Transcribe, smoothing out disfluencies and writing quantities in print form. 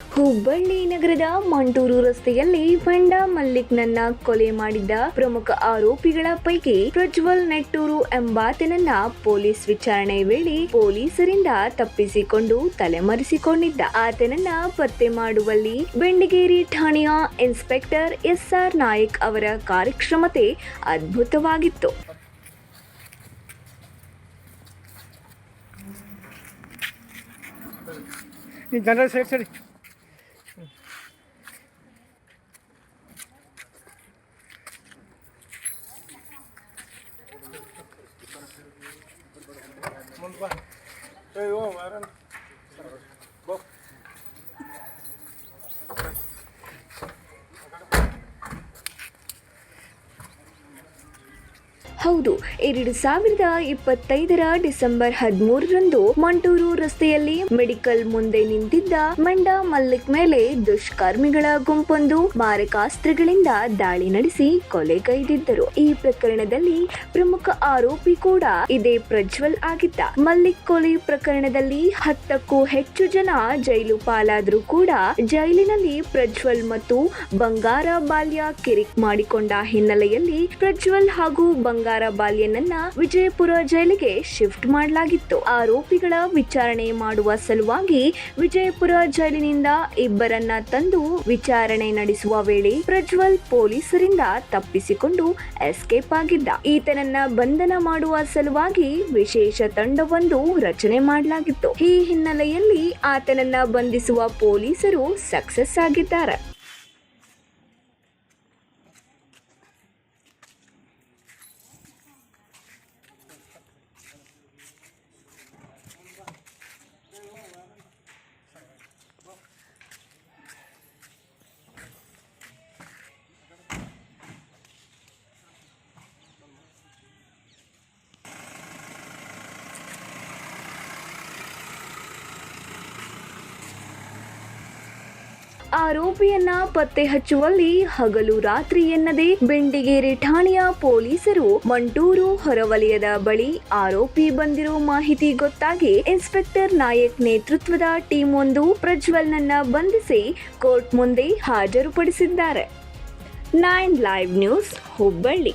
ಹುಬ್ಬಳ್ಳಿ ನಗರದ ಮಂಟೂರು ರಸ್ತೆಯಲ್ಲಿ ಬಂಡ ಮಲ್ಲಿಕ್ನನ್ನ ಕೊಲೆ ಮಾಡಿದ್ದ ಪ್ರಮುಖ ಆರೋಪಿಗಳ ಪೈಕಿ ಪ್ರಜ್ವಲ್ ನೆಟ್ಟೂರು ಎಂಬಾತನನ್ನ ಪೊಲೀಸ್ ವಿಚಾರಣೆ ವೇಳೆ ಪೊಲೀಸರಿಂದ ತಪ್ಪಿಸಿಕೊಂಡು ತಲೆಮರೆಸಿಕೊಂಡಿದ್ದ. ಆತನನ್ನ ಪತ್ತೆ ಮಾಡುವಲ್ಲಿ ಬೆಂಡಿಗೇರಿ ಠಾಣೆಯ ಇನ್ಸ್ಪೆಕ್ಟರ್ SR ನಾಯಕ್ ಅವರ ಕಾರ್ಯಕ್ಷಮತೆ ಅದ್ಭುತವಾಗಿತ್ತು. ಹೌದು, 2025 ಡಿಸೆಂಬರ್ 13ರಂದು ಮಂಟೂರು ರಸ್ತೆಯಲ್ಲಿ ಮೆಡಿಕಲ್ ಮುಂದೆ ನಿಂತಿದ್ದ ಮಂಡ ಮಲ್ಲಿಕ್ ಮೇಲೆ ದುಷ್ಕರ್ಮಿಗಳ ಗುಂಪೊಂದು ಮಾರಕಾಸ್ತ್ರಗಳಿಂದ ದಾಳಿ ನಡೆಸಿ ಕೊಲೆಗೈದಿದ್ದರು. ಈ ಪ್ರಕರಣದಲ್ಲಿ ಪ್ರಮುಖ ಆರೋಪಿ ಕೂಡ ಇದೇ ಪ್ರಜ್ವಲ್ ಆಗಿದ್ದ. ಮಲ್ಲಿಕ್ ಕೊಲೆ ಪ್ರಕರಣದಲ್ಲಿ 10ಕ್ಕೂ ಹೆಚ್ಚು ಜನ ಜೈಲು ಪಾಲಾದರೂ ಕೂಡ ಜೈಲಿನಲ್ಲಿ ಪ್ರಜ್ವಲ್ ಮತ್ತು ಬಂಗಾರ ಬಾಲ್ಯ ಕಿರಿಕ್ ಮಾಡಿಕೊಂಡ ಹಿನ್ನೆಲೆಯಲ್ಲಿ ಪ್ರಜ್ವಲ್ ಹಾಗೂ ಬಂಗಾರ ಬಾಲ್ಯನನ್ನ ವಿಜಯಪುರ ಜೈಲಿಗೆ ಶಿಫ್ಟ್ ಮಾಡಲಾಗಿತ್ತು. ಆರೋಪಿಗಳ ವಿಚಾರಣೆ ಮಾಡುವ ಸಲುವಾಗಿ ವಿಜಯಪುರ ಜೈಲಿನಿಂದ ಇಬ್ಬರನ್ನ ತಂದು ವಿಚಾರಣೆ ನಡೆಸುವ ವೇಳೆ ಪ್ರಜ್ವಲ್ ಪೊಲೀಸರಿಂದ ತಪ್ಪಿಸಿಕೊಂಡು ಎಸ್ಕೇಪ್ ಆಗಿದ್ದ. ಈತನನ್ನ ಬಂಧನ ಮಾಡುವ ಸಲುವಾಗಿ ವಿಶೇಷ ತಂಡವೊಂದು ರಚನೆ ಮಾಡಲಾಗಿತ್ತು. ಈ ಹಿನ್ನೆಲೆಯಲ್ಲಿ ಆತನನ್ನ ಬಂಧಿಸುವ ಪೊಲೀಸರು ಸಕ್ಸಸ್ ಆಗಿದ್ದಾರೆ. ಆರೋಪಿಯನ್ನ ಪತ್ತೆ ಹಚ್ಚುವಲ್ಲಿ ಹಗಲು ರಾತ್ರಿ ಎನ್ನದೇ ಬೆಂಡಿಗೇರಿ ಠಾಣೆಯ ಪೊಲೀಸರು ಮಂಟೂರು ಹೊರವಲಯದ ಬಳಿ ಆರೋಪಿ ಬಂದಿರೋ ಮಾಹಿತಿ ಗೊತ್ತಾಗಿ ಇನ್ಸ್ಪೆಕ್ಟರ್ ನಾಯಕ್ ನೇತೃತ್ವದ ಟೀಮ್ ಒಂದು ಪ್ರಜ್ವಲ್ನನ್ನ ಬಂಧಿಸಿ ಕೋರ್ಟ್ ಮುಂದೆ ಹಾಜರುಪಡಿಸಿದ್ದಾರೆ. 9 ಲೈವ್ ನ್ಯೂಸ್, ಹುಬ್ಬಳ್ಳಿ.